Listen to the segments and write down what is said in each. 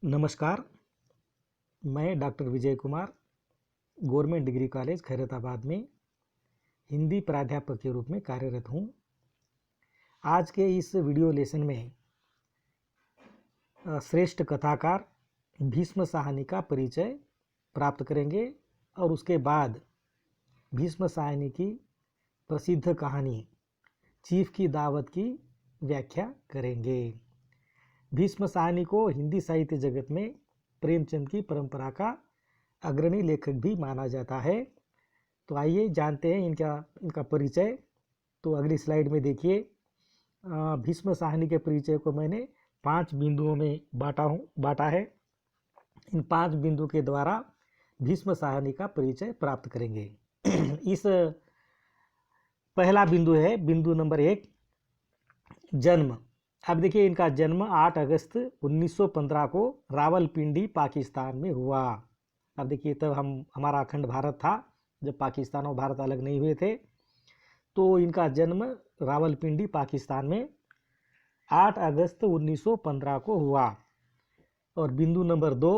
नमस्कार। मैं doctor Vijay Kumar government degree college Khairatabad में हिंदी प्राध्यापक के रूप में कार्यरत हूँ। आज के इस वीडियो लेसन में श्रेष्ठ कथाकार भीष्म साहनी का परिचय प्राप्त करेंगे और उसके बाद भीष्म साहनी की प्रसिद्ध कहानी चीफ की दावत की व्याख्या करेंगे। भीष्म साहनी को हिंदी साहित्य जगत में प्रेमचंद की परंपरा का अग्रणी लेखक भी माना जाता है। तो आइए जानते हैं इनका परिचय। तो अगली स्लाइड में देखिए, भीष्म साहनी के परिचय को मैंने 5 बिंदुओं में बांटा है। इन 5 बिंदु के द्वारा भीष्म साहनी का परिचय प्राप्त करेंगे। इस पहला बिंदु है बिंदु नंबर 1, जन्म। अब देखिए, इनका जन्म 8 अगस्त 1915 को रावलपिंडी पाकिस्तान में हुआ। अब देखिए, तब हमारा अखंड भारत था जब पाकिस्तान और भारत अलग नहीं हुए थे। तो इनका जन्म रावलपिंडी पाकिस्तान में 8 अगस्त 1915 को हुआ। और बिंदु नंबर 2,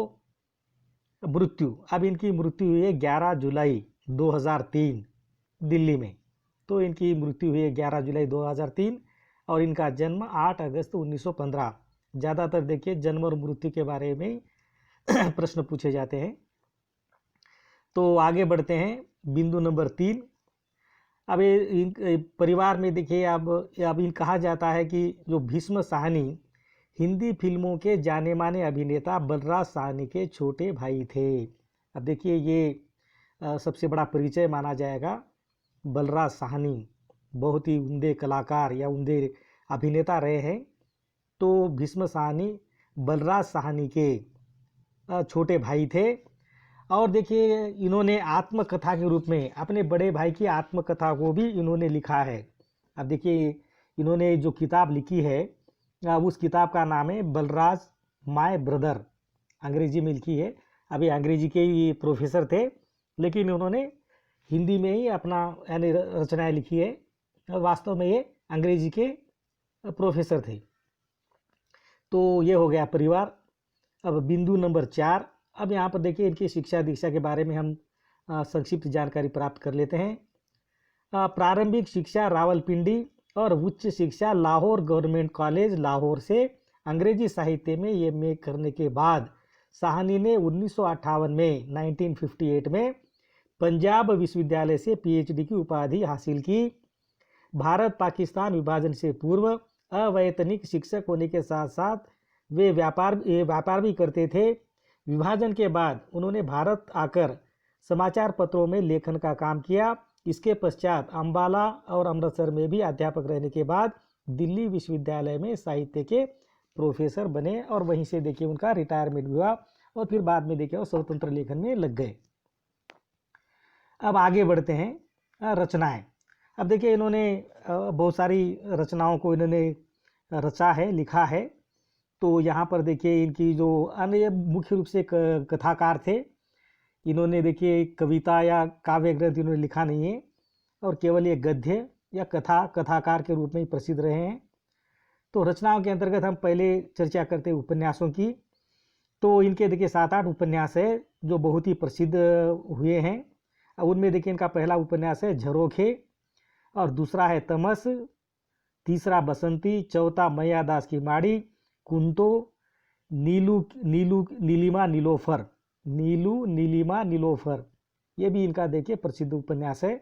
मृत्यु। अब इनकी मृत्यु हुई है 11 जुलाई 2003 दिल्ली में। तो इनकी मृत्यु हुई है 11 जुलाई 2003 और इनका जन्म 8 अगस्त 1915। ज़्यादातर देखिए जन्म और मृत्यु के बारे में प्रश्न पूछे जाते हैं। तो आगे बढ़ते हैं, बिंदु नंबर 3। अब परिवार में देखिए, अब इन कहा जाता है कि जो भीष्म साहनी हिंदी फिल्मों के जाने माने अभिनेता बलराज साहनी के छोटे भाई थे। अब देखिए, ये सबसे बड़ा परिचय माना जाएगा। बलराज साहनी बहुत ही उम्दे कलाकार या उम्दे अभिनेता रहे हैं। तो भीष्म साहनी बलराज साहनी के छोटे भाई थे। और देखिए, इन्होंने आत्मकथा के रूप में अपने बड़े भाई की आत्मकथा को भी इन्होंने लिखा है। अब देखिए, इन्होंने जो किताब लिखी है उस किताब का नाम है बलराज माय ब्रदर। अंग्रेजी में लिखी है। अभी अंग्रेजी के ही प्रोफेसर थे, लेकिन उन्होंने हिंदी में ही अपना यानी रचनाएं लिखी है। वास्तव में ये अंग्रेजी के प्रोफेसर थे। तो ये हो गया परिवार। अब बिंदु नंबर 4। अब यहाँ पर देखिए, इनकी शिक्षा दीक्षा के बारे में हम संक्षिप्त जानकारी प्राप्त कर लेते हैं। प्रारंभिक शिक्षा रावलपिंडी और उच्च शिक्षा लाहौर गवर्नमेंट कॉलेज लाहौर से अंग्रेजी साहित्य में एमए करने के बाद साहनी ने 1958 में 1958 में पंजाब विश्वविद्यालय से पीएचडी की उपाधि हासिल की। भारत पाकिस्तान विभाजन से पूर्व अवैतनिक शिक्षक होने के साथ साथ वे व्यापार भी करते थे। विभाजन के बाद उन्होंने भारत आकर समाचार पत्रों में लेखन का काम किया। इसके पश्चात अंबाला और अमृतसर में भी अध्यापक रहने के बाद दिल्ली विश्वविद्यालय में साहित्य के प्रोफेसर बने और वहीं से देखिए उनका रिटायरमेंट हुआ और फिर बाद में देखिए वो स्वतंत्र लेखन में लग गए। अब आगे बढ़ते हैं, रचनाएं। अब देखिए, इन्होंने बहुत सारी रचनाओं को इन्होंने रचा है, लिखा है। तो यहाँ पर देखिए, इनकी जो अन्य मुख्य रूप से कथाकार थे। इन्होंने देखिए कविता या काव्य ग्रंथ इन्होंने लिखा नहीं है और केवल ये गद्य या कथाकार के रूप में ही प्रसिद्ध रहे हैं। तो रचनाओं के अंतर्गत हम पहले चर्चा करते हैं उपन्यासों की। तो इनके देखिए 7-8 उपन्यास है जो बहुत ही प्रसिद्ध हुए हैं। उनमें देखिए, इनका पहला उपन्यास है झरोखे और दूसरा है तमस, तीसरा बसंती, चौथा मैया दास की माड़ी, कुंतो, नीलिमा नीलोफर। ये भी इनका देखिए प्रसिद्ध उपन्यास है।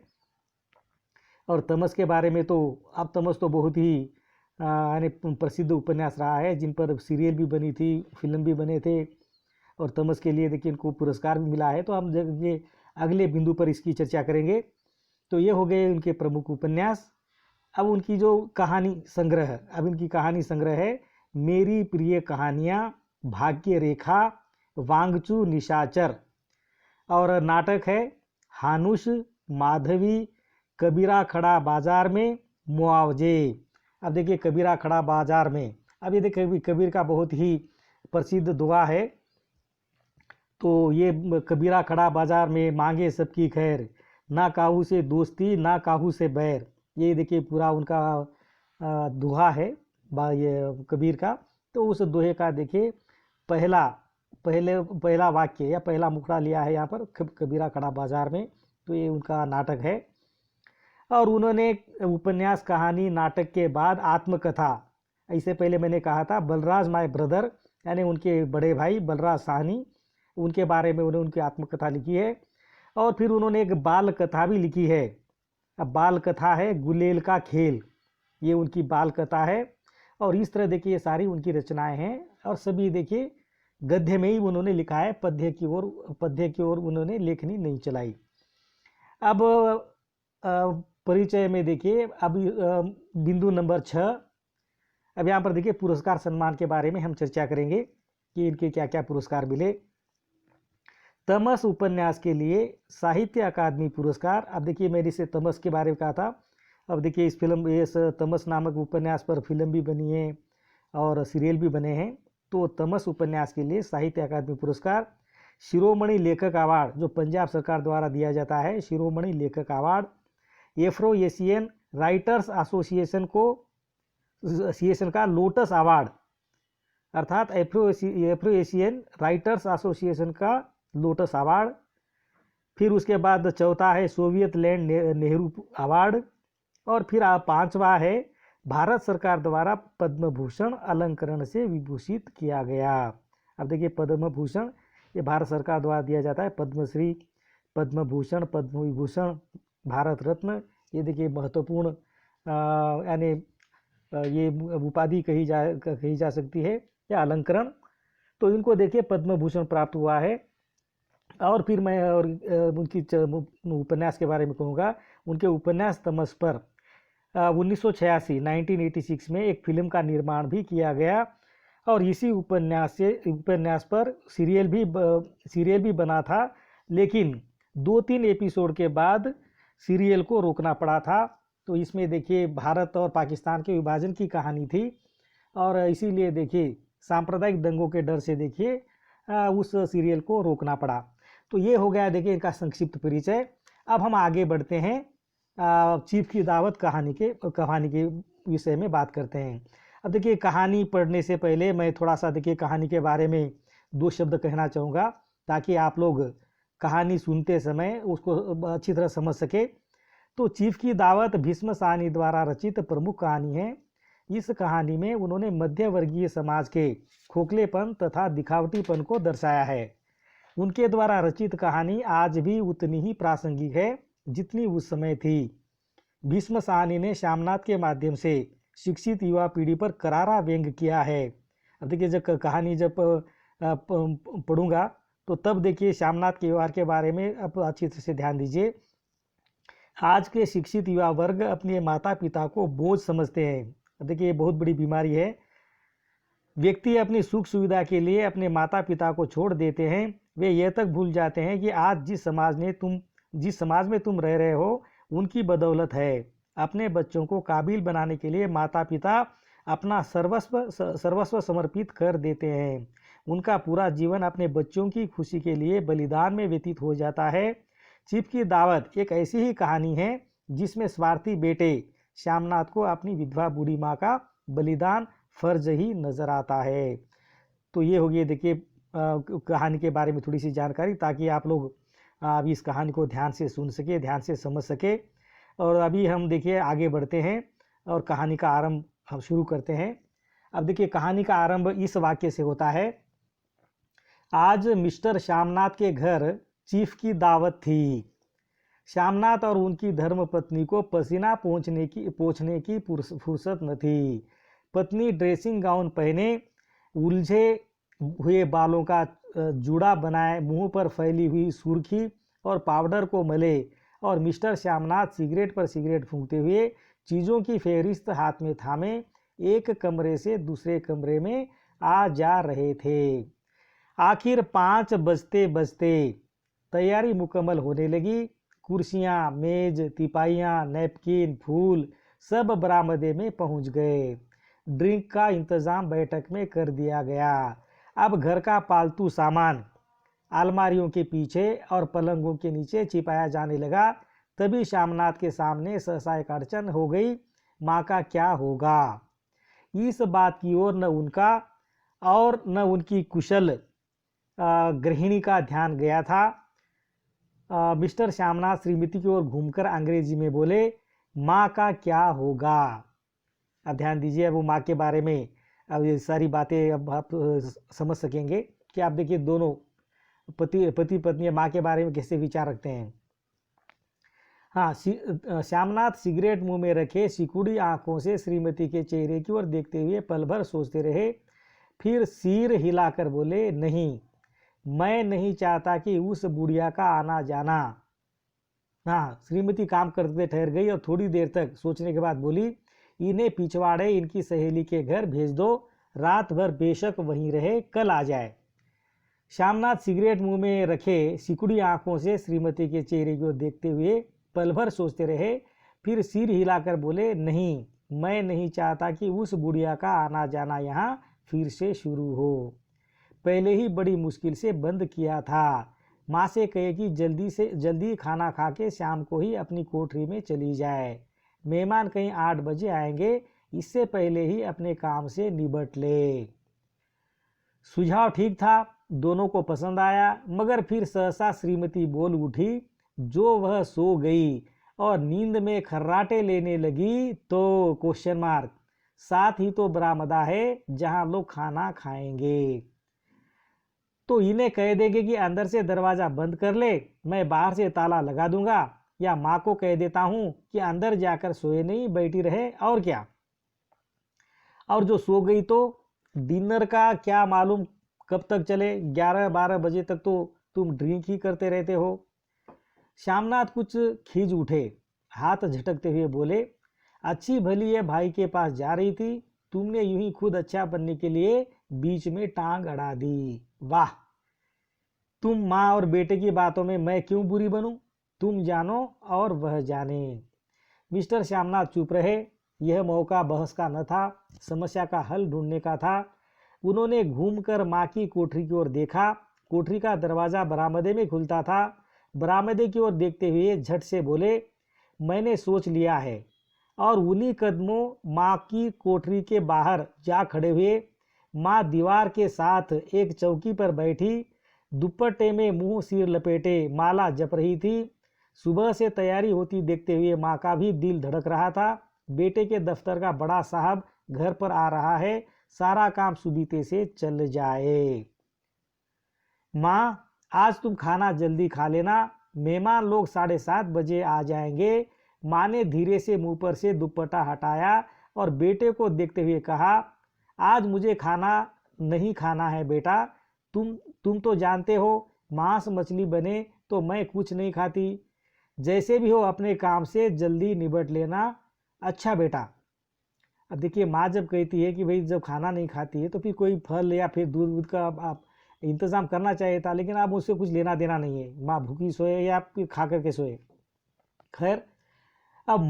और तमस के बारे में तो अब तमस तो बहुत ही यानी प्रसिद्ध उपन्यास रहा है, जिन पर सीरियल भी बनी थी, फिल्म भी बने थे और तमस के लिए देखिए इनको पुरस्कार भी मिला है। तो हम ये अगले बिंदु पर इसकी चर्चा करेंगे। तो ये हो गए उनके प्रमुख उपन्यास। अब उनकी जो कहानी संग्रह, अब इनकी कहानी संग्रह है मेरी प्रिय कहानियाँ, भाग्य रेखा, वांगचू निशाचर। और नाटक है हानुश, माधवी, कबीरा खड़ा बाजार में, मुआवजे। अब देखिए, कबीरा खड़ा बाजार में, अब ये देखिए कबीर का बहुत ही प्रसिद्ध दुआ है। तो ये कबीरा खड़ा बाजार में मांगे सबकी खैर, ना काहू से दोस्ती ना काहू से बैर। ये देखिए पूरा उनका दोहा है ये कबीर का। तो उस दोहे का देखिए पहला पहला वाक्य या पहला मुखड़ा लिया है यहाँ पर कबीरा खड़ा बाजार में, तो ये उनका नाटक है। और उन्होंने उपन्यास, कहानी, नाटक के बाद आत्मकथा, इससे पहले मैंने कहा था बलराज माय ब्रदर यानी उनके बड़े भाई बलराज साहनी, उनके बारे में उन्होंने उनकी आत्मकथा लिखी है। और फिर उन्होंने एक बाल कथा भी लिखी है। अब बाल कथा है गुलेल का खेल, ये उनकी बाल कथा है। और इस तरह देखिए ये सारी उनकी रचनाएं हैं और सभी देखिए गद्य में ही उन्होंने लिखा है, पद्य की ओर उन्होंने लेखनी नहीं चलाई। अब परिचय में देखिए अब बिंदु नंबर 6, अब यहाँ पर देखिए पुरस्कार सम्मान के बारे में हम चर्चा करेंगे कि इनके क्या क्या पुरस्कार मिले। तमस उपन्यास के लिए साहित्य अकादमी पुरस्कार। अब देखिए मैंने इसे तमस के बारे में कहा था, अब देखिए इस तमस नामक उपन्यास पर फिल्म भी बनी है और सीरियल भी बने हैं। तो तमस उपन्यास के लिए साहित्य अकादमी पुरस्कार। शिरोमणि लेखक अवार्ड जो पंजाब सरकार द्वारा दिया जाता है, शिरोमणि लेखक award. Afro Asian writers association का लोटस अवार्ड, अर्थात एफ्रो एशियन राइटर्स एसोसिएशन का लोटस अवार्ड। फिर उसके बाद चौथा है सोवियत लैंड नेहरू अवार्ड। और फिर 5वां है भारत सरकार द्वारा पद्म भूषण अलंकरण से विभूषित किया गया। अब देखिए पद्म भूषण ये भारत सरकार द्वारा दिया जाता है, पद्मश्री, पद्म भूषण, पद्म विभूषण, भारत रत्न, ये देखिए महत्वपूर्ण यानी ये उपाधि कही जा सकती है या अलंकरण। तो इनको देखिए पद्म भूषण प्राप्त हुआ है। और फिर मैं उनकी उपन्यास के बारे में कहूँगा। उनके उपन्यास तमस पर 1986 में एक फिल्म का निर्माण भी किया गया और इसी उपन्यास पर सीरियल भी बना था, लेकिन 2-3 एपिसोड के बाद सीरियल को रोकना पड़ा था। तो इसमें देखिए भारत और पाकिस्तान के विभाजन की कहानी थी और इसीलिए देखिए सांप्रदायिक दंगों के डर से देखिए उस सीरियल को रोकना पड़ा। तो ये हो गया देखिए इनका संक्षिप्त परिचय। अब हम आगे बढ़ते हैं, चीफ की दावत कहानी के विषय में बात करते हैं। अब देखिए कहानी पढ़ने से पहले मैं थोड़ा सा देखिए कहानी के बारे में 2 शब्द कहना चाहूँगा ताकि आप लोग कहानी सुनते समय उसको अच्छी तरह समझ सके। तो चीफ की दावत भीष्म साहनी द्वारा रचित प्रमुख कहानी है। इस कहानी में उन्होंने मध्य वर्गीय समाज के खोखलेपन तथा दिखावटीपन को दर्शाया है। उनके द्वारा रचित कहानी आज भी उतनी ही प्रासंगिक है जितनी उस समय थी। भीष्म साहनी ने श्यामनाथ के माध्यम से शिक्षित युवा पीढ़ी पर करारा व्यंग किया है। अब देखिए जब कहानी जब पढ़ूंगा तो तब देखिए श्यामनाथ के व्यवहार के बारे में अब अच्छी तरह से ध्यान दीजिए। आज के शिक्षित युवा वर्ग अपने माता पिता को बोझ समझते हैं। अब देखिए ये बहुत बड़ी बीमारी है। व्यक्ति अपनी सुख सुविधा के लिए अपने माता पिता को छोड़ देते हैं। वे यह तक भूल जाते हैं कि आज जिस समाज में तुम रह रहे हो उनकी बदौलत है। अपने बच्चों को काबिल बनाने के लिए माता पिता अपना सर्वस्व समर्पित कर देते हैं। उनका पूरा जीवन अपने बच्चों की खुशी के लिए बलिदान में व्यतीत हो जाता है। चीफ की दावत एक ऐसी ही कहानी है जिसमें स्वार्थी बेटे श्यामनाथ को अपनी विधवा बूढ़ी माँ का बलिदान फर्ज ही नजर आता है। तो ये होगी देखिए कहानी के बारे में थोड़ी सी जानकारी, ताकि आप लोग अभी इस कहानी को ध्यान से सुन सके, ध्यान से समझ सके। और अभी हम देखिए आगे बढ़ते हैं और कहानी का आरंभ हम शुरू करते हैं। अब देखिए कहानी का आरंभ इस वाक्य से होता है। आज मिस्टर श्यामनाथ के घर चीफ की दावत थी। श्यामनाथ और उनकी धर्मपत्नी को पसीना पोंछने की फुर्सत न थी। पत्नी ड्रेसिंग गाउन पहने, उलझे हुए बालों का जूड़ा बनाए, मुंह पर फैली हुई सुर्खी और पाउडर को मले और मिस्टर श्यामनाथ सिगरेट पर सिगरेट फूंकते हुए चीज़ों की फेहरिस्त हाथ में थामे एक कमरे से दूसरे कमरे में आ जा रहे थे। आखिर 5 बजते बजते तैयारी मुकम्मल होने लगी। कुर्सियाँ, मेज, तिपाइयाँ, नैपकिन, फूल सब बरामदे में पहुंच गए। ड्रिंक का इंतज़ाम बैठक में कर दिया गया। अब घर का पालतू सामान अलमारियों के पीछे और पलंगों के नीचे छिपाया जाने लगा। तभी श्यामनाथ के सामने सहसा एक अड़चन हो गई। माँ का क्या होगा? इस बात की ओर न उनका और न उनकी कुशल गृहिणी का ध्यान गया था। मिस्टर श्यामनाथ श्रीमती की ओर घूमकर अंग्रेजी में बोले, माँ का क्या होगा। अब ध्यान दीजिए, अब वो माँ के बारे में अब ये सारी बातें अब आप समझ सकेंगे कि आप देखिए दोनों पति पत्नी माँ के बारे में कैसे विचार रखते हैं। हाँ, श्यामनाथ सिगरेट मुंह में रखे सिकुड़ी आंखों से श्रीमती के चेहरे की ओर देखते हुए पल भर सोचते रहे, फिर सिर हिलाकर बोले, नहीं, मैं नहीं चाहता कि उस बुढ़िया का आना जाना। हाँ, श्रीमती काम करते ठहर गई और थोड़ी देर तक सोचने के बाद बोली, इन्हें पिछवाड़े इनकी सहेली के घर भेज दो, रात भर बेशक वहीं रहे, कल आ जाए। श्यामनाथ सिगरेट मुंह में रखे सिकुड़ी आंखों से श्रीमती के चेहरे की ओर देखते हुए पल भर सोचते रहे, फिर सिर हिलाकर बोले, नहीं, मैं नहीं चाहता कि उस बुढ़िया का आना जाना यहाँ फिर से शुरू हो। पहले ही बड़ी मुश्किल से बंद किया था। माँ से कहे कि जल्दी से जल्दी खाना खा के शाम को ही अपनी कोठरी में चली जाए। मेहमान कहीं 8 बजे आएंगे, इससे पहले ही अपने काम से निबट ले। सुझाव ठीक था, दोनों को पसंद आया, मगर फिर सहसा श्रीमती बोल उठी, जो वह सो गई और नींद में खर्राटे लेने लगी तो क्वेश्चन मार्क, साथ ही तो बरामदा है जहां लोग खाना खाएंगे। तो इन्हें कह देंगे कि अंदर से दरवाजा बंद कर ले, मैं बाहर से ताला लगा दूंगा, या माँ को कह देता हूं कि अंदर जाकर सोए नहीं, बैठी रहे, और क्या। और जो सो गई तो डिनर का क्या मालूम कब तक चले, 11-12 बजे तक तो तुम ड्रिंक ही करते रहते हो। श्यामनाथ कुछ खींच उठे, हाथ झटकते हुए बोले, अच्छी भली ये भाई के पास जा रही थी, तुमने यूं ही खुद अच्छा बनने के लिए बीच में टांग अड़ा दी। वाह, तुम माँ और बेटे की बातों में मैं क्यों बुरी बनूं, तुम जानो और वह जाने। मिस्टर श्यामनाथ चुप रहे। यह मौका बहस का न था, समस्या का हल ढूंढने का था। उन्होंने घूमकर माँ की कोठरी की ओर देखा। कोठरी का दरवाजा बरामदे में खुलता था। बरामदे की ओर देखते हुए झट से बोले, मैंने सोच लिया है। और उन्हीं कदमों माँ की कोठरी के बाहर जा खड़े हुए। माँ दीवार के साथ एक चौकी पर बैठी, दुपट्टे में मुंह सिर लपेटे माला जप रही थी। सुबह से तैयारी होती देखते हुए माँ का भी दिल धड़क रहा था। बेटे के दफ्तर का बड़ा साहब घर पर आ रहा है, सारा काम सुबीते से चल जाए। माँ, आज तुम खाना जल्दी खा लेना, मेहमान लोग 7:30 बजे आ जाएंगे। माँ ने धीरे से मुंह पर से दुपट्टा हटाया और बेटे को देखते हुए कहा, आज मुझे खाना नहीं खाना है बेटा, तुम तो जानते हो मांस मछली बने तो मैं कुछ नहीं खाती। जैसे भी हो अपने काम से जल्दी निबट लेना। अच्छा बेटा। अब देखिए, माँ जब कहती है कि भाई जब खाना नहीं खाती है तो फिर कोई फल या फिर दूध का आप इंतज़ाम करना चाहिए था, लेकिन आप उससे कुछ लेना देना नहीं है। माँ भूखी सोए या फिर खा करके सोए। खैर, अब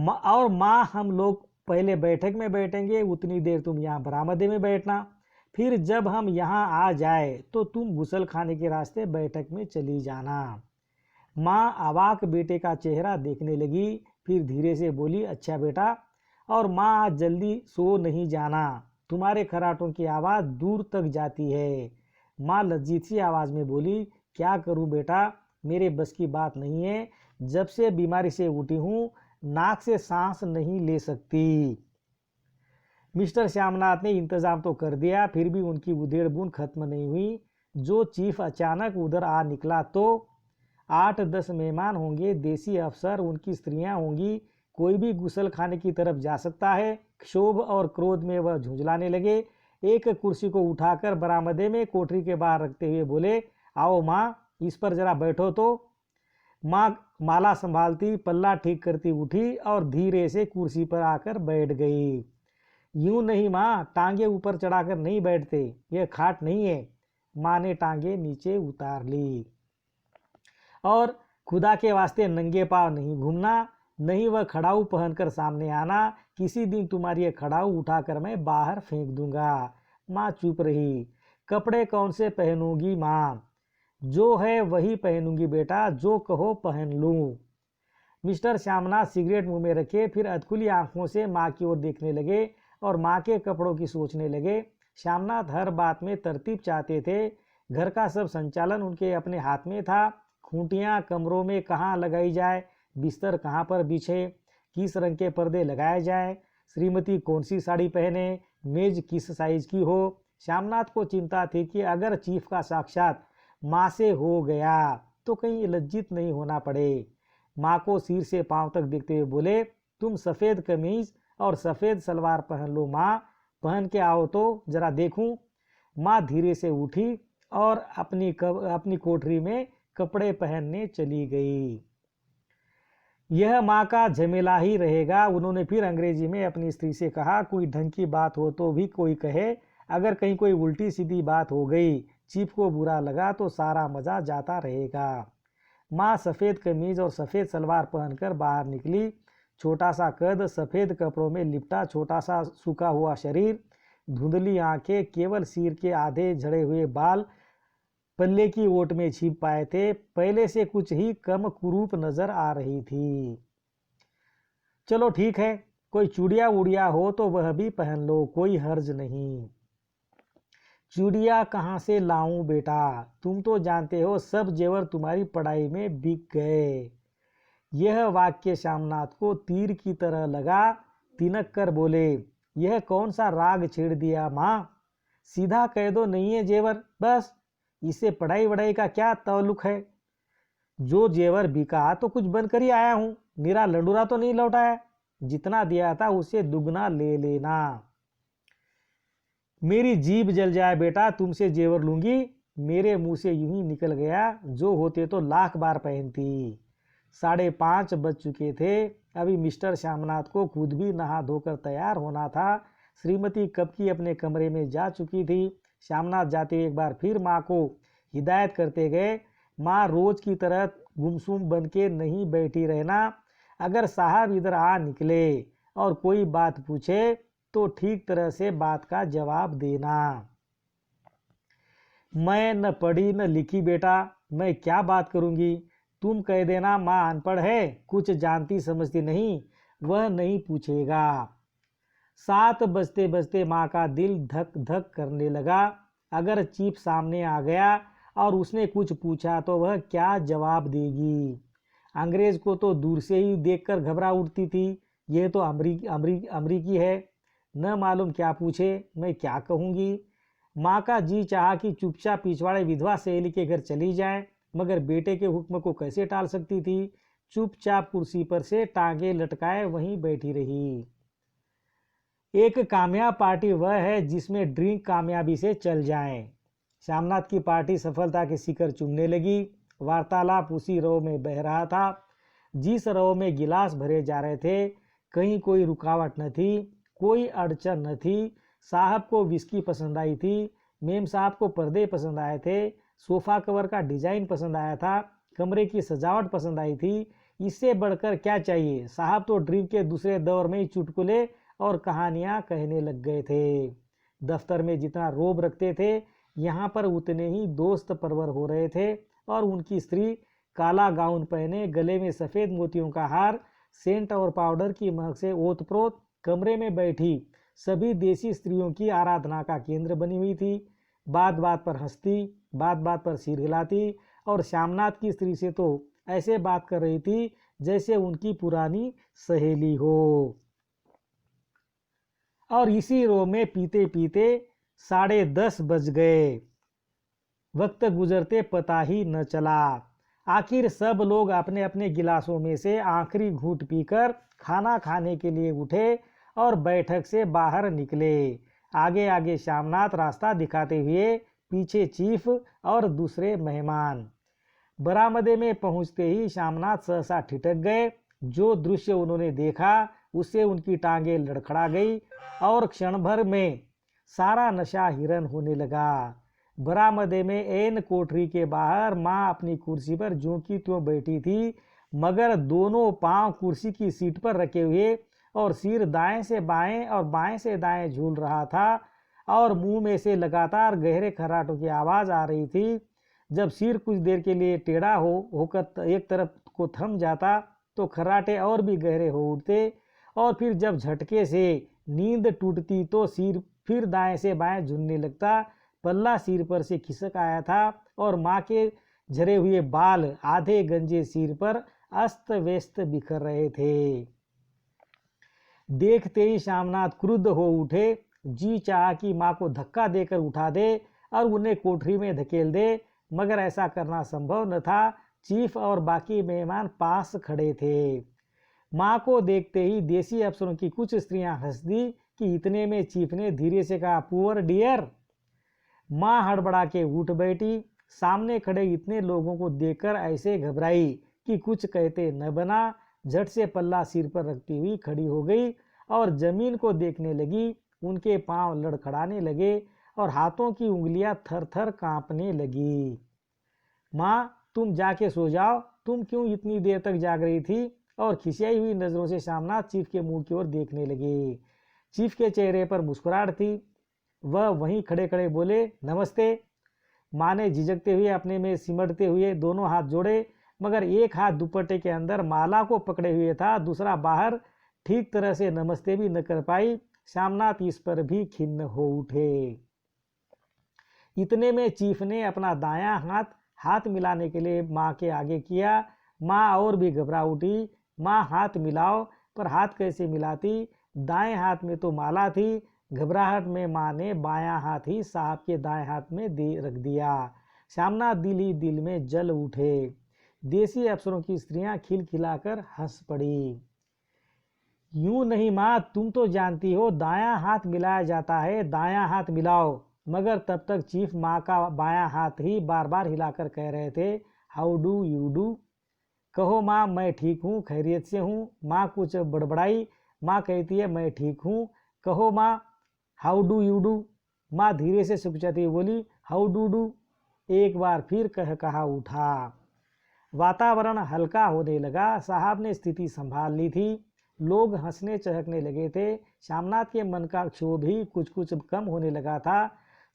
माँ हम लोग पहले बैठक में बैठेंगे, उतनी देर तुम यहाँ बरामदे में बैठना, फिर जब हम यहाँ आ जाए तो तुम गुसल खाने के रास्ते बैठक में चली जाना। माँ अवाक बेटे का चेहरा देखने लगी, फिर धीरे से बोली, अच्छा बेटा। और माँ, आज जल्दी सो नहीं जाना, तुम्हारे खराटों की आवाज़ दूर तक जाती है। माँ लज्जित सी आवाज़ में बोली, क्या करूँ बेटा, मेरे बस की बात नहीं है। जब से बीमारी से उठी हूँ, नाक से सांस नहीं ले सकती। मिस्टर श्यामनाथ ने इंतज़ाम तो कर दिया, फिर भी उनकी उधेड़ बुन खत्म नहीं हुई। जो चीफ अचानक उधर आ निकला तो 8-10 मेहमान होंगे, देसी अफसर, उनकी स्त्रियां होंगी, कोई भी गुसल खाने की तरफ जा सकता है। क्षोभ और क्रोध में वह झुंझलाने लगे। एक कुर्सी को उठाकर बरामदे में कोठरी के बाहर रखते हुए बोले, आओ माँ, इस पर जरा बैठो तो। माँ माला संभालती, पल्ला ठीक करती उठी और धीरे से कुर्सी पर आकर बैठ गई। यूं नहीं माँ, टांगे ऊपर चढ़ाकर नहीं बैठते, यह खाट नहीं है। माँ ने टांगे नीचे उतार ली। और खुदा के वास्ते नंगे पांव नहीं घूमना, नहीं वह खड़ाऊ पहनकर सामने आना। किसी दिन तुम्हारी यह खड़ाऊ उठाकर मैं बाहर फेंक दूंगा। माँ चुप रही। कपड़े कौन से पहनूंगी माँ? जो है वही पहनूंगी बेटा, जो कहो पहन लूं। मिस्टर श्यामनाथ सिगरेट मुंह में रखे, फिर अधखुली आंखों से माँ की ओर देखने लगे और माँ के कपड़ों की सोचने लगे। श्यामनाथ हर बात में तरतीब चाहते थे। घर का सब संचालन उनके अपने हाथ में था। खूंटियाँ कमरों में कहाँ लगाई जाए, बिस्तर कहाँ पर बिछे, किस रंग के पर्दे लगाए जाए, श्रीमती कौन सी साड़ी पहने, मेज किस साइज की हो। श्यामनाथ को चिंता थी कि अगर चीफ का साक्षात माँ से हो गया तो कहीं लज्जित नहीं होना पड़े। माँ को सिर से पांव तक देखते हुए बोले, तुम सफ़ेद कमीज और सफ़ेद सलवार पहन लो माँ, पहन के आओ तो जरा देखूं। माँ धीरे से उठी और अपनी कोठरी में कपड़े पहनने चली गई। यह माँ का झमेला ही रहेगा। उन्होंने फिर अंग्रेजी में अपनी स्त्री से कहा, कोई ढंग की बात हो तो भी कोई कहे, अगर कहीं कोई उल्टी सीधी बात हो गई, चीफ को बुरा लगा तो सारा मजा जाता रहेगा। माँ सफ़ेद कमीज और सफ़ेद सलवार पहनकर बाहर निकली। छोटा सा कद, सफ़ेद कपड़ों में लिपटा छोटा सा सूखा हुआ शरीर, धुंधली आंखें, केवल सिर के आधे झड़े हुए बाल पल्ले की ओट में छिप पाए थे। पहले से कुछ ही कम कुरूप नजर आ रही थी। चलो ठीक है, कोई चूड़िया उड़िया हो तो वह भी पहन लो, कोई हर्ज नहीं। चूड़िया कहाँ से लाऊं बेटा, तुम तो जानते हो सब जेवर तुम्हारी पढ़ाई में बिक गए। यह वाक्य श्यामनाथ को तीर की तरह लगा। तिनक कर बोले, यह कौन सा राग छेड़ दिया माँ, सीधा कह दो नहीं है जेवर, बस। इससे पढ़ाई वढ़ाई का क्या ताल्लुक है। जो जेवर बिका तो कुछ बनकर ही आया हूं, निरा लंडूरा तो नहीं लौटाया। जितना दिया था उससे दुगना ले लेना। मेरी जीभ जल जाए बेटा, तुमसे जेवर लूंगी। मेरे मुंह से यूं ही निकल गया, जो होते तो लाख बार पहनती। 5:30 बज चुके थे। अभी मिस्टर श्यामनाथ को खुद भी नहा धोकर तैयार होना था। श्रीमती कब की अपने कमरे में जा चुकी थी। श्यामनाथ जाते एक बार फिर माँ को हिदायत करते गए, माँ रोज की तरह गुमसुम बन के नहीं बैठी रहना। अगर साहब इधर आ निकले और कोई बात पूछे तो ठीक तरह से बात का जवाब देना। मैं न पढ़ी न लिखी बेटा, मैं क्या बात करूंगी। तुम कह देना माँ अनपढ़ है, कुछ जानती समझती नहीं, वह नहीं पूछेगा। 7 बजते बजते माँ का दिल धक धक करने लगा। अगर चीफ सामने आ गया और उसने कुछ पूछा तो वह क्या जवाब देगी। अंग्रेज को तो दूर से ही देखकर घबरा उठती थी। यह तो अमरीकी है, न मालूम क्या पूछे, मैं क्या कहूँगी। माँ का जी चाहा कि चुपचाप पिछवाड़े विधवा सहेली के घर चली जाए, मगर बेटे के हुक्म को कैसे टाल सकती थी। चुपचाप कुर्सी पर से टांगे लटकाए वहीं बैठी रही। एक कामयाब पार्टी वह है जिसमें ड्रिंक कामयाबी से चल जाए। श्यामनाथ की पार्टी सफलता के शिखर चूमने लगी। वार्तालाप उसी रव में बह रहा था जिस रव में गिलास भरे जा रहे थे। कहीं कोई रुकावट न थी, कोई अड़चन न थी। साहब को विस्की पसंद आई थी, मेम साहब को पर्दे पसंद आए थे, सोफा कवर का डिजाइन पसंद आया था, कमरे की सजावट पसंद आई थी। इससे बढ़कर क्या चाहिए। साहब तो ड्रिंक के दूसरे दौर में ही चुटकुले और कहानियां कहने लग गए थे। दफ्तर में जितना रोब रखते थे, यहाँ पर उतने ही दोस्त परवर हो रहे थे। और उनकी स्त्री काला गाउन पहने, गले में सफ़ेद मोतियों का हार, सेंट और पाउडर की महक से ओतप्रोत कमरे में बैठी सभी देसी स्त्रियों की आराधना का केंद्र बनी हुई थी। बात बात पर हंसती, बात बात पर सिर हिलाती और श्यामनाथ की स्त्री से तो ऐसे बात कर रही थी जैसे उनकी पुरानी सहेली हो। और इसी रो में पीते पीते 10:30 बज गए। वक्त गुजरते पता ही न चला। आखिर सब लोग अपने अपने गिलासों में से आखिरी घूंट पीकर खाना खाने के लिए उठे और बैठक से बाहर निकले। आगे आगे श्यामनाथ रास्ता दिखाते हुए, पीछे चीफ और दूसरे मेहमान। बरामदे में पहुंचते ही श्यामनाथ सहसा ठिठक गए। जो दृश्य उन्होंने देखा उससे उनकी टांगें लड़खड़ा गई और क्षण भर में सारा नशा हिरन होने लगा। बरामदे में एन कोठरी के बाहर माँ अपनी कुर्सी पर ज्यों की त्यों बैठी थी, मगर दोनों पांव कुर्सी की सीट पर रखे हुए और सिर दाएं से बाएं और बाएं से दाएं झूल रहा था और मुंह में से लगातार गहरे खर्राटों की आवाज़ आ रही थी। जब सिर कुछ देर के लिए टेढ़ा होकर एक तरफ को थम जाता तो खर्राटे और भी गहरे हो उठते और फिर जब झटके से नींद टूटती तो सिर फिर दाएं से बाएं झूलने लगता। पल्ला सिर पर से खिसक आया था और माँ के झरे हुए बाल आधे गंजे सिर पर अस्त व्यस्त बिखर रहे थे। देखते ही श्यामनाथ क्रुद्ध हो उठे। जी चाहा कि माँ को धक्का देकर उठा दे और उन्हें कोठरी में धकेल दे, मगर ऐसा करना संभव न था। चीफ और बाकी मेहमान पास खड़े थे। माँ को देखते ही देसी अफसरों की कुछ स्त्रियां हंस दी कि इतने में चीफ ने धीरे से कहा, पुअर डियर। माँ हड़बड़ा के उठ बैठी। सामने खड़े इतने लोगों को देखकर ऐसे घबराई कि कुछ कहते न बना। झट से पल्ला सिर पर रखती हुई खड़ी हो गई और जमीन को देखने लगी। उनके पांव लड़खड़ाने लगे और हाथों की उंगलियां थर थर कांपने लगी। माँ, तुम जाके सो जाओ, तुम क्यों इतनी देर तक जाग रही थी? और खिसियाई हुई नजरों से श्यामनाथ चीफ के मुंह की ओर देखने लगे। चीफ के चेहरे पर मुस्कुराहट थी। वह वहीं खड़े खड़े बोले, नमस्ते। माँ ने झिझकते हुए अपने में सिमटते हुए दोनों हाथ जोड़े, मगर एक हाथ दुपट्टे के अंदर माला को पकड़े हुए था, दूसरा बाहर। ठीक तरह से नमस्ते भी न कर पाई। श्यामनाथ इस पर भी खिन्न हो उठे। इतने में चीफ ने अपना दायां हाथ मिलाने के लिए माँ के आगे किया। माँ और भी घबरा उठी। माँ, हाथ मिलाओ। पर हाथ कैसे मिलाती? दाएं हाथ में तो माला थी। घबराहट में माँ ने बायां हाथ ही साहब के दाएं हाथ में रख दिया। श्यामनाथ दिल ही दिल में जल उठे। देसी अफसरों की स्त्रियां खिलखिलाकर हंस पड़ी। यूं नहीं माँ, तुम तो जानती हो दायां हाथ मिलाया जाता है, दायां हाथ मिलाओ। मगर तब तक चीफ माँ का बायां हाथ ही बार बार हिलाकर कह रहे थे, हाउ डू यू डू। कहो माँ, मैं ठीक हूँ, खैरियत से हूँ। माँ कुछ बड़बड़ाई। माँ कहती है, मैं ठीक हूँ। कहो माँ, हाउ डू यू डू। माँ धीरे से सुखचाती बोली, हाउ डू डू। एक बार फिर कहा उठा। वातावरण हल्का होने लगा। साहब ने स्थिति संभाल ली थी। लोग हंसने चहकने लगे थे। श्यामनाथ के मन का क्षोभ भी कुछ कुछ कम होने लगा था।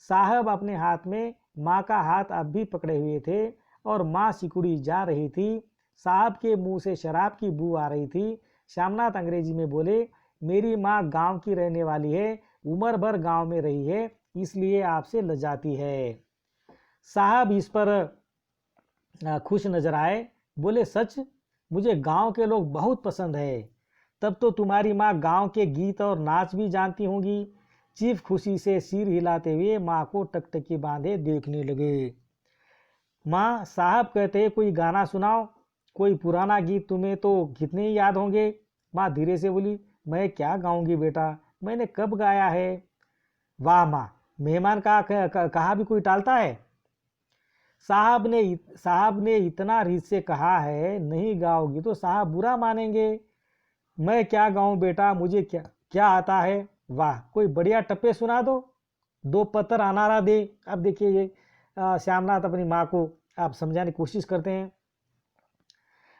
साहब अपने हाथ में माँ का हाथ अब भी पकड़े हुए थे और माँ सिकुड़ी जा रही थी। साहब के मुंह से शराब की बू आ रही थी। श्यामनाथ अंग्रेजी में बोले, मेरी माँ गांव की रहने वाली है, उम्र भर गांव में रही है, इसलिए आपसे लजाती है। साहब इस पर खुश नजर आए। बोले, सच? मुझे गांव के लोग बहुत पसंद है। तब तो तुम्हारी माँ गांव के गीत और नाच भी जानती होंगी। चीफ खुशी से सिर हिलाते हुए माँ को टकटकी बांधे देखने लगे। माँ, साहब कहते कोई गाना सुनाओ, कोई पुराना गीत, तुम्हें तो कितने ही याद होंगे। माँ धीरे से बोली, मैं क्या गाऊंगी बेटा, मैंने कब गाया है। वाह माँ, मेहमान का कहा भी कोई टालता है। साहब ने इतना रीत से कहा है, नहीं गाओगी तो साहब बुरा मानेंगे। मैं क्या गाऊं बेटा, मुझे क्या क्या आता है। वाह, कोई बढ़िया टप्पे सुना दो, दो पत्थर अनारा दे। अब देखिए ये श्यामनाथ अपनी माँ को आप समझाने की कोशिश करते हैं।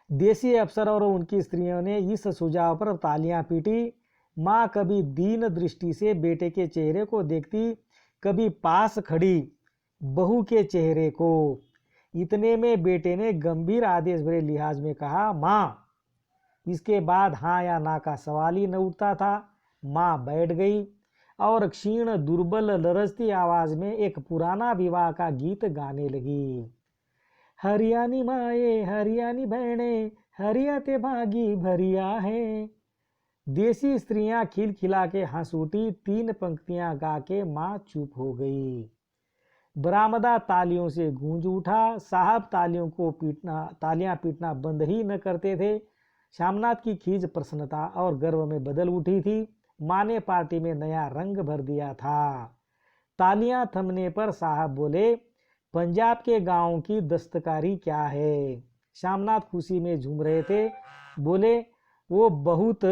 देसी अफसर और उनकी स्त्रियों ने इस सुझाव पर तालियां पीटी। माँ कभी दीन दृष्टि से बेटे के चेहरे को देखती, कभी पास खड़ी बहू के चेहरे को। इतने में बेटे ने गंभीर आदेश भरे लिहाज में कहा, माँ। इसके बाद हाँ या ना का सवाल ही न उठता था। माँ बैठ गई और क्षीण दुर्बल लरजती आवाज में एक पुराना विवाह का गीत गाने लगी। हरियाणी माए हरियाणी बहने, हरिया ते भागी भरिया है। देसी स्त्रियां खिलखिला के हंस उठी। 3 पंक्तियां गा के माँ चुप हो गई। बरामदा तालियों से गूंज उठा। साहब तालियां पीटना बंद ही न करते थे। श्यामनाथ की खींच प्रसन्नता और गर्व में बदल उठी थी। माँ ने पार्टी में नया रंग भर दिया था। तालियां थमने पर साहब बोले, पंजाब के गांव की दस्तकारी क्या है। श्यामनाथ खुशी में झूम रहे थे। बोले, वो बहुत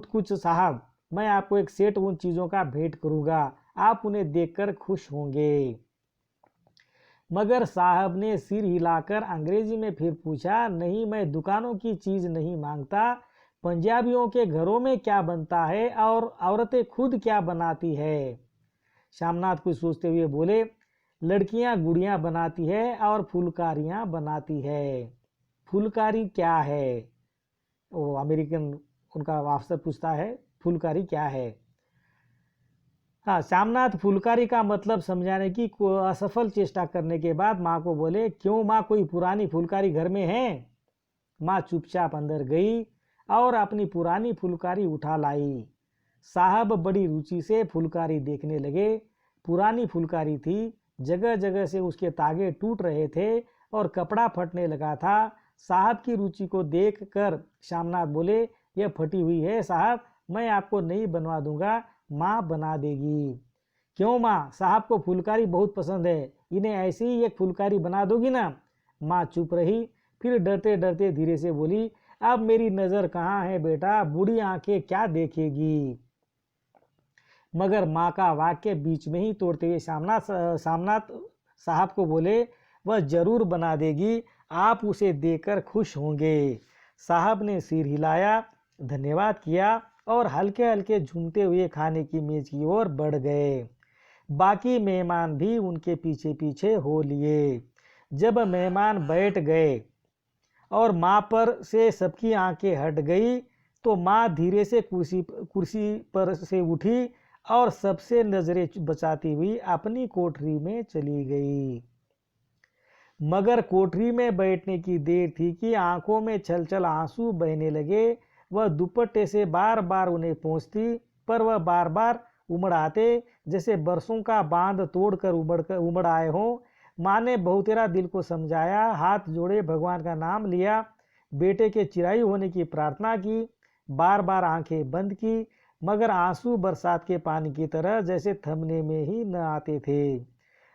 कुछ साहब, मैं आपको एक सेट उन चीजों का भेंट करूंगा, आप उन्हें देखकर खुश होंगे। मगर साहब ने सिर हिलाकर अंग्रेजी में फिर पूछा, नहीं, मैं दुकानों की चीज नहीं मांगता। पंजाबियों के घरों में क्या बनता है और औरतें खुद क्या बनाती है। श्यामनाथ कुछ सोचते हुए बोले, लड़कियां गुड़ियां बनाती है और फुलकारियां बनाती है। फुलकारी क्या है? वो अमेरिकन उनका अफसर पूछता है, फुलकारी क्या है। हाँ, श्यामनाथ फुलकारी का मतलब समझाने की असफल चेष्टा करने के बाद माँ को बोले, क्यों माँ, कोई पुरानी फुलकारी घर में है? माँ चुपचाप अंदर गई और अपनी पुरानी फुलकारी उठा लाई। साहब बड़ी रुचि से फुलकारी देखने लगे। पुरानी फुलकारी थी, जगह जगह से उसके तागे टूट रहे थे और कपड़ा फटने लगा था। साहब की रुचि को देख कर श्यामनाथ बोले, यह फटी हुई है साहब, मैं आपको नई बनवा दूंगा, माँ बना देगी। क्यों माँ, साहब को फुलकारी बहुत पसंद है, इन्हें ऐसी ही एक फुलकारी बना दोगी ना? माँ चुप रही, फिर डरते डरते धीरे से बोली, अब मेरी नज़र कहाँ है बेटा, बूढ़ी आंखें क्या देखेगी। मगर माँ का वाक्य बीच में ही तोड़ते हुए सामनाथ साहब को बोले, वह जरूर बना देगी, आप उसे देखकर खुश होंगे। साहब ने सिर हिलाया, धन्यवाद किया और हल्के हल्के झूमते हुए खाने की मेज की ओर बढ़ गए। बाकी मेहमान भी उनके पीछे पीछे हो लिए। जब मेहमान बैठ गए और माँ पर से सबकी आंखें हट गई तो माँ धीरे से कुर्सी पर से उठी और सबसे नजरें बचाती हुई अपनी कोठरी में चली गई। मगर कोठरी में बैठने की देर थी कि आंखों में छल छल आंसू बहने लगे। वह दुपट्टे से बार बार उन्हें पोंछती, पर वह बार बार उमड़ आते, जैसे बरसों का बांध तोड़कर उमड़ आए हों। माँ ने बहुतेरा दिल को समझाया, हाथ जोड़े भगवान का नाम लिया, बेटे के चिरायु होने की प्रार्थना की, बार बार आंखें बंद की, मगर आंसू बरसात के पानी की तरह जैसे थमने में ही न आते थे।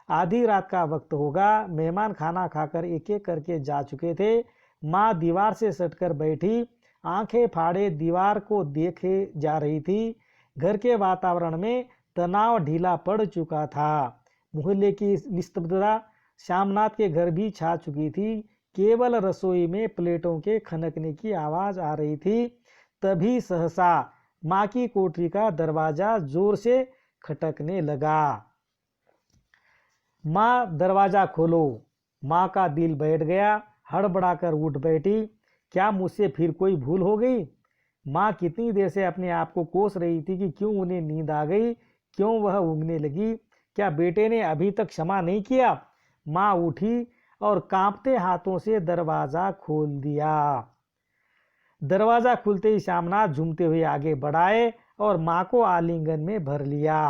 आधी रात का वक्त होगा, मेहमान खाना खाकर एक एक करके जा चुके थे। माँ दीवार से सटकर बैठी, आंखें फाड़े दीवार को देखे जा रही थी। घर के वातावरण में तनाव ढीला पड़ चुका था। मोहल्ले की निस्तब्धता श्यामनाथ के घर भी छा चुकी थी। केवल रसोई में प्लेटों के खनकने की आवाज आ रही थी। तभी सहसा माँ की कोठरी का दरवाजा जोर से खटकने लगा। माँ, दरवाजा खोलो। माँ का दिल बैठ गया, हड़बड़ाकर उठ बैठी। क्या मुझसे फिर कोई भूल हो गई? माँ कितनी देर से अपने आप को कोस रही थी कि क्यों उन्हें नींद आ गई, क्यों वह ऊँघने लगी। क्या बेटे ने अभी तक क्षमा नहीं किया? माँ उठी और कांपते हाथों से दरवाजा खोल दिया। दरवाजा खुलते ही श्यामनाथ झूमते हुए आगे बढ़ाए और माँ को आलिंगन में भर लिया।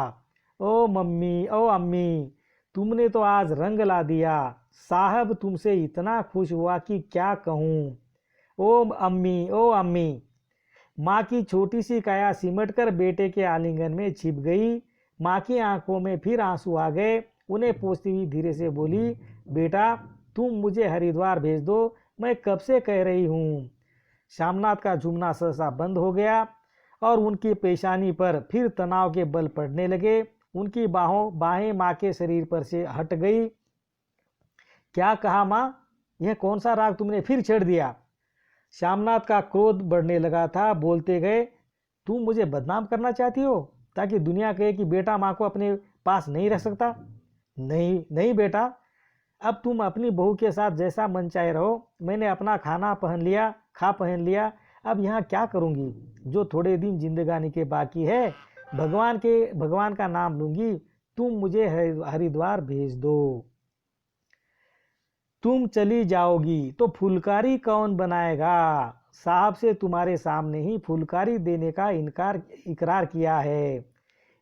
ओ मम्मी, ओ अम्मी, तुमने तो आज रंग ला दिया। साहब तुमसे इतना खुश हुआ कि क्या कहूँ। ओ अम्मी, ओ अम्मी। माँ की छोटी सी काया सिमटकर बेटे के आलिंगन में छिप गई। माँ की आंखों में फिर आंसू आ गए। उन्हें पोंछती हुई धीरे से बोली, बेटा तुम मुझे हरिद्वार भेज दो, मैं कब से कह रही हूँ। श्यामनाथ का झूमना सहसा बंद हो गया और उनकी पेशानी पर फिर तनाव के बल पड़ने लगे। उनकी बाहें माँ के शरीर पर से हट गई। क्या कहा माँ, यह कौन सा राग तुमने फिर छेड़ दिया? श्यामनाथ का क्रोध बढ़ने लगा था। बोलते गए, तुम मुझे बदनाम करना चाहती हो ताकि दुनिया कहे कि बेटा माँ को अपने पास नहीं रख सकता? नहीं नहीं बेटा, अब तुम अपनी बहू के साथ जैसा मन चाहे रहो। मैंने अपना खा पहन लिया, अब यहाँ क्या करूँगी? जो थोड़े दिन जिंदगानी के बाकी है, भगवान का नाम लूंगी। तुम मुझे हरिद्वार भेज दो। तुम चली जाओगी तो फुलकारी कौन बनाएगा? साहब से तुम्हारे सामने ही फुलकारी देने का इकरार किया है।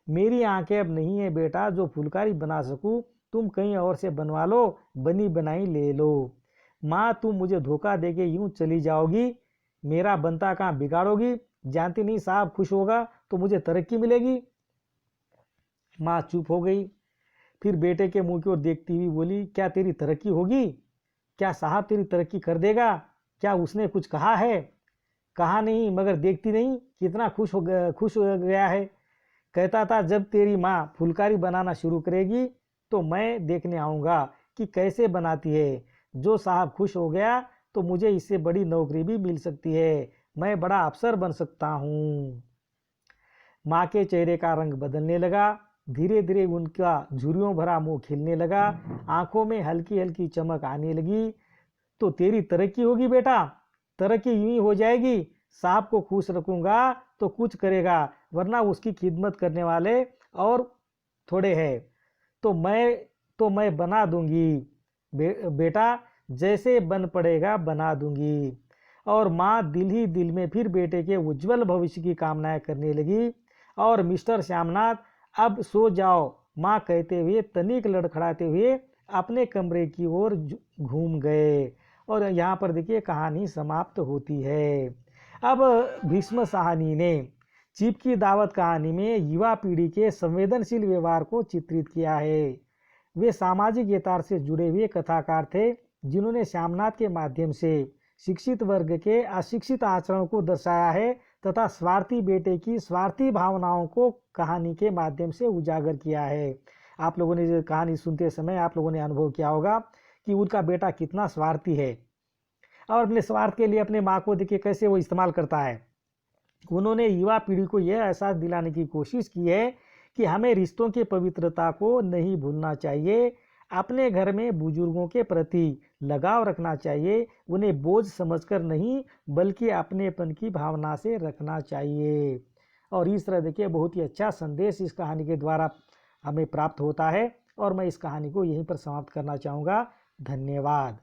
मेरी आंखें अब नहीं है बेटा जो फुलकारी बना सकूं। तुम कहीं और से बनवा लो, बनी बनाई ले लो। माँ, तुम मुझे धोखा देके यूं चली जाओगी, मेरा बनता काम बिगाड़ोगी। जानती नहीं साहब खुश होगा तो मुझे तरक्की मिलेगी। माँ चुप हो गई, फिर बेटे के मुंह की ओर देखती हुई बोली, क्या तेरी तरक्की होगी? क्या साहब तेरी तरक्की कर देगा? क्या उसने कुछ कहा है? कहा नहीं, मगर देखती नहीं कितना खुश हो गया है। कहता था जब तेरी माँ फुलकारी बनाना शुरू करेगी तो मैं देखने आऊँगा कि कैसे बनाती है। जो साहब खुश हो गया तो मुझे इससे बड़ी नौकरी भी मिल सकती है, मैं बड़ा अफसर बन सकता हूँ। माँ के चेहरे का रंग बदलने लगा। धीरे धीरे उनका झुर्रियों भरा मुंह खिलने लगा, आंखों में हल्की हल्की चमक आने लगी। तो तेरी तरक्की होगी बेटा, तरक्की यूं ही हो जाएगी। साहब को खुश रखूंगा तो कुछ करेगा, वरना उसकी खिदमत करने वाले और थोड़े हैं, तो मैं बना दूंगी बेटा, जैसे बन पड़ेगा बना दूंगी। और माँ दिल ही दिल में फिर बेटे के उज्जवल भविष्य की कामनाएं करने लगी। और मिस्टर श्यामनाथ, अब सो जाओ, माँ कहते हुए तनिक लड़खड़ाते हुए अपने कमरे की ओर घूम गए। और यहाँ पर देखिए कहानी समाप्त होती है। अब भीष्म साहनी ने चीफ की दावत कहानी में युवा पीढ़ी के संवेदनशील व्यवहार को चित्रित किया है। वे सामाजिक यथार्थ से जुड़े हुए कथाकार थे, जिन्होंने श्यामनाथ के माध्यम से शिक्षित वर्ग के अशिक्षित आचरण को दर्शाया है तथा स्वार्थी बेटे की स्वार्थी भावनाओं को कहानी के माध्यम से उजागर किया है। आप लोगों ने जो कहानी सुनते समय आप लोगों ने अनुभव किया होगा कि उनका बेटा कितना स्वार्थी है और अपने स्वार्थ के लिए अपने माँ को देखिए कैसे वो इस्तेमाल करता है। उन्होंने युवा पीढ़ी को यह एहसास दिलाने की कोशिश की है कि हमें रिश्तों की पवित्रता को नहीं भूलना चाहिए, अपने घर में बुजुर्गों के प्रति लगाव रखना चाहिए, उन्हें बोझ समझकर नहीं बल्कि अपनेपन की भावना से रखना चाहिए। और इस तरह देखिए बहुत ही अच्छा संदेश इस कहानी के द्वारा हमें प्राप्त होता है और मैं इस कहानी को यहीं पर समाप्त करना चाहूँगा। धन्यवाद।